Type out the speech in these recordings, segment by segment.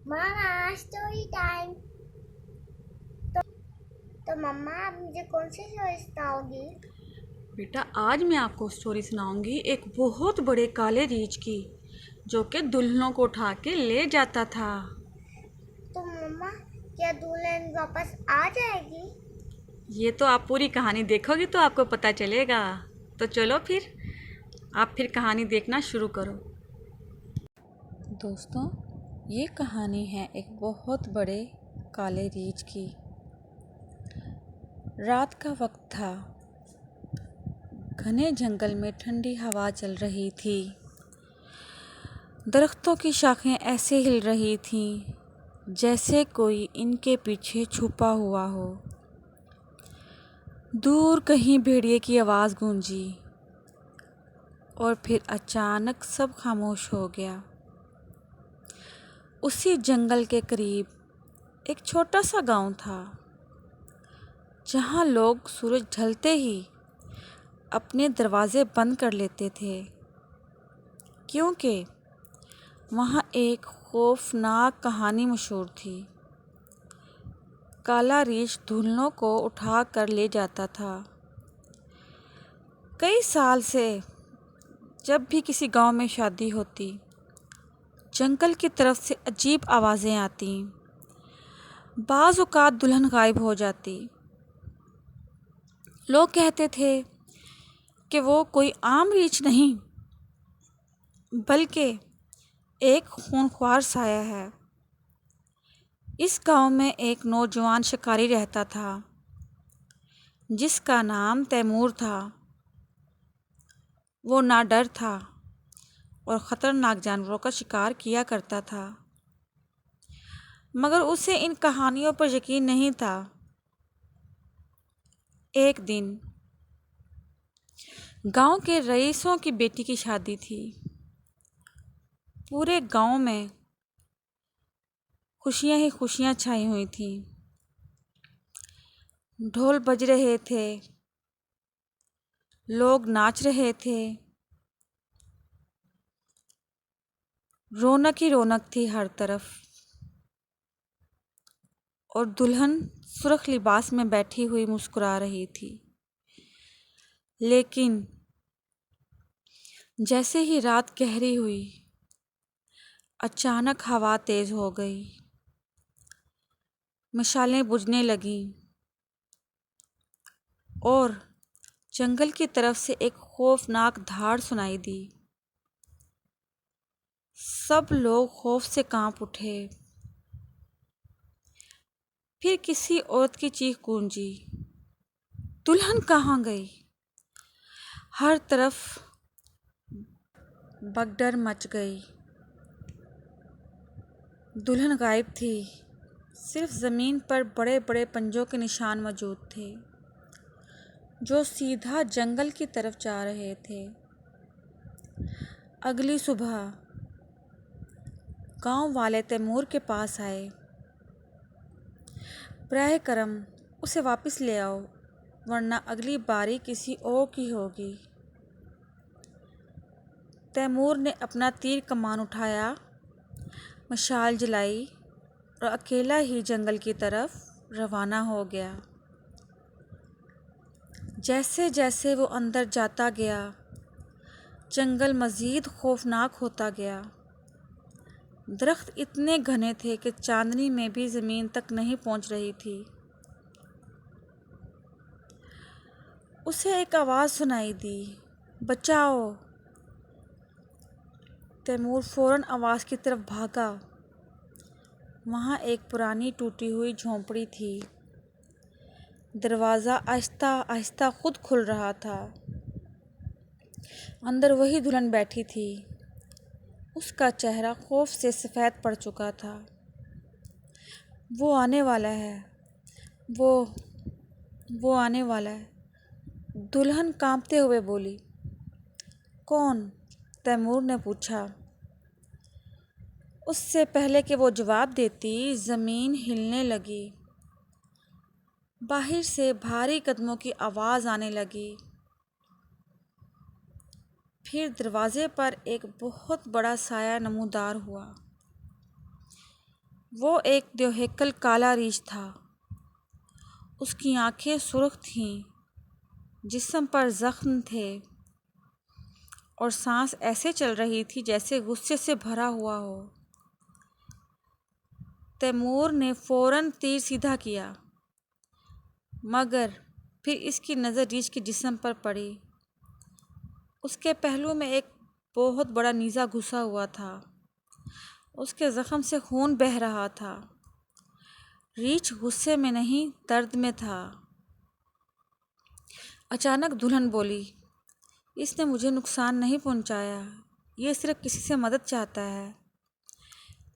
मामा story time. तो, तो मम्मा आप मुझे कौन सी स्टोरी सुनाओगी? बेटा, आज मैं आपको स्टोरी सुनाऊंगी एक बहुत बड़े काले रीछ की, जो कि दुल्हनों को उठा के ले जाता था। तो मम्मा क्या दुल्हन वापस आ जाएगी? ये तो आप पूरी कहानी देखोगी तो आपको पता चलेगा। तो चलो फिर, आप फिर कहानी देखना शुरू करो। दोस्तों, ये कहानी है एक बहुत बड़े काले रीछ की। रात का वक्त था। घने जंगल में ठंडी हवा चल रही थी। दरख्तों की शाखें ऐसे हिल रही थीं जैसे कोई इनके पीछे छुपा हुआ हो। दूर कहीं भेड़िए की आवाज़ गूंजी और फिर अचानक सब खामोश हो गया। उसी जंगल के करीब एक छोटा सा गांव था, जहां लोग सूरज ढलते ही अपने दरवाजे बंद कर लेते थे, क्योंकि वहाँ एक खौफनाक कहानी मशहूर थी। काला रीछ दुल्हनों को उठा कर ले जाता था। कई साल से जब भी किसी गांव में शादी होती, जंगल की तरफ से अजीब आवाज़ें आती। बाज़ औक़ात दुल्हन गायब हो जाती। लोग कहते थे कि वो कोई आम रीछ नहीं, बल्कि एक खूंखार साया है। इस गांव में एक नौजवान शिकारी रहता था, जिसका नाम तैमूर था। वो ना डर था और ख़तरनाक जानवरों का शिकार किया करता था, मगर उसे इन कहानियों पर यकीन नहीं था। एक दिन गांव के रईसों की बेटी की शादी थी। पूरे गांव में खुशियां ही खुशियां छाई हुई थीं। ढोल बज रहे थे, लोग नाच रहे थे, रौनक ही रौनक थी हर तरफ। और दुल्हन सुर्ख लिबास में बैठी हुई मुस्कुरा रही थी। लेकिन जैसे ही रात गहरी हुई, अचानक हवा तेज हो गई। मशालें बुझने लगीं और जंगल की तरफ से एक खौफनाक धाड़ सुनाई दी। सब लोग खौफ से कांप उठे। फिर किसी औरत की चीख गूंजी, दुल्हन कहाँ गई? हर तरफ भगदड़ मच गई। दुल्हन गायब थी। सिर्फ ज़मीन पर बड़े बड़े पंजों के निशान मौजूद थे, जो सीधा जंगल की तरफ जा रहे थे। अगली सुबह गांव वाले तैमूर के पास आए। प्राय करम उसे वापस ले आओ, वरना अगली बारी किसी और की होगी। तैमूर ने अपना तीर कमान उठाया, मशाल जलाई और अकेला ही जंगल की तरफ रवाना हो गया। जैसे जैसे वो अंदर जाता गया, जंगल मज़ीद खौफनाक होता गया। दरख्त इतने घने थे कि चांदनी में भी ज़मीन तक नहीं पहुंच रही थी। उसे एक आवाज़ सुनाई दी, बचाओ। तैमूर फ़ौरन आवाज़ की तरफ भागा। वहाँ एक पुरानी टूटी हुई झोंपड़ी थी। दरवाज़ा आहिस्ता आहिस्ता खुद खुल रहा था। अंदर वही दुल्हन बैठी थी। उसका चेहरा खौफ से सफ़ेद पड़ चुका था। वो आने वाला है, वो आने वाला है, दुल्हन कांपते हुए बोली। कौन? तैमूर ने पूछा। उससे पहले कि वो जवाब देती, ज़मीन हिलने लगी। बाहर से भारी कदमों की आवाज़ आने लगी। फिर दरवाजे पर एक बहुत बड़ा साया नमूदार हुआ। वो एक देवहैकल काला रीछ था। उसकी आंखें सुर्ख थीं, जिस्म पर जख्म थे और सांस ऐसे चल रही थी जैसे गुस्से से भरा हुआ हो। तैमूर ने फौरन तीर सीधा किया, मगर फिर इसकी नज़र रीछ के जिस्म पर पड़ी। उसके पहलू में एक बहुत बड़ा नीज़ा घुसा हुआ था। उसके ज़ख्म से खून बह रहा था। रीछ गुस्से में नहीं, दर्द में था। अचानक दुल्हन बोली, इसने मुझे नुकसान नहीं पहुंचाया, ये सिर्फ किसी से मदद चाहता है।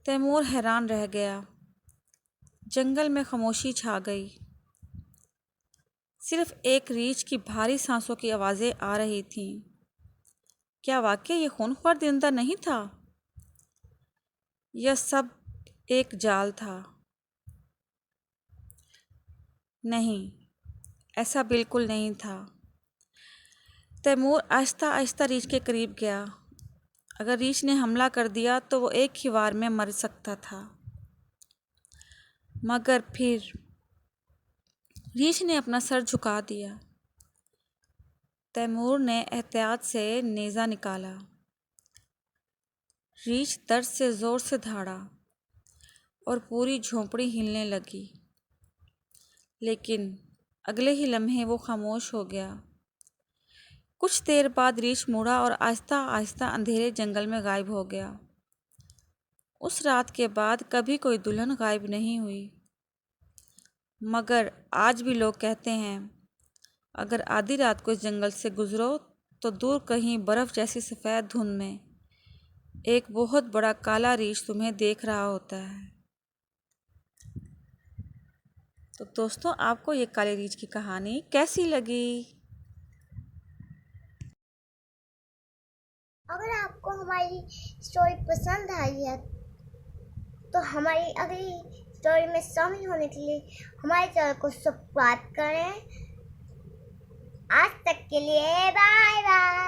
तैमूर हैरान रह गया। जंगल में खामोशी छा गई। सिर्फ एक रीछ की भारी सांसों की आवाज़ें आ रही थीं। क्या वाकई ये खूनख्वार दरिंदा नहीं था? यह सब एक जाल था? नहीं, ऐसा बिल्कुल नहीं था। तैमूर आहिस्ता आहिस्ता रीछ के करीब गया। अगर रीछ ने हमला कर दिया तो वो एक ही वार में मर सकता था। मगर फिर रीछ ने अपना सर झुका दिया। तैमूर ने एहतियात से नेज़ा निकाला। रीछ दर्द से ज़ोर से दहाड़ा और पूरी झोंपड़ी हिलने लगी। लेकिन अगले ही लम्हे वो खामोश हो गया। कुछ देर बाद रीछ मुड़ा और आहिस्ता आहिस्ता अंधेरे जंगल में गायब हो गया। उस रात के बाद कभी कोई दुल्हन गायब नहीं हुई। मगर आज भी लोग कहते हैं, अगर आधी रात को इस जंगल से गुजरो तो दूर कहीं बर्फ़ जैसी सफ़ेद धुंध में एक बहुत बड़ा काला रीछ तुम्हें देख रहा होता है। तो दोस्तों, आपको ये काले रीछ की कहानी कैसी लगी? अगर आपको हमारी स्टोरी पसंद आई है तो हमारी अगली स्टोरी में शामिल होने के लिए हमारे चैनल को सब्सक्राइब करें। आज तक के लिए बाय बाय।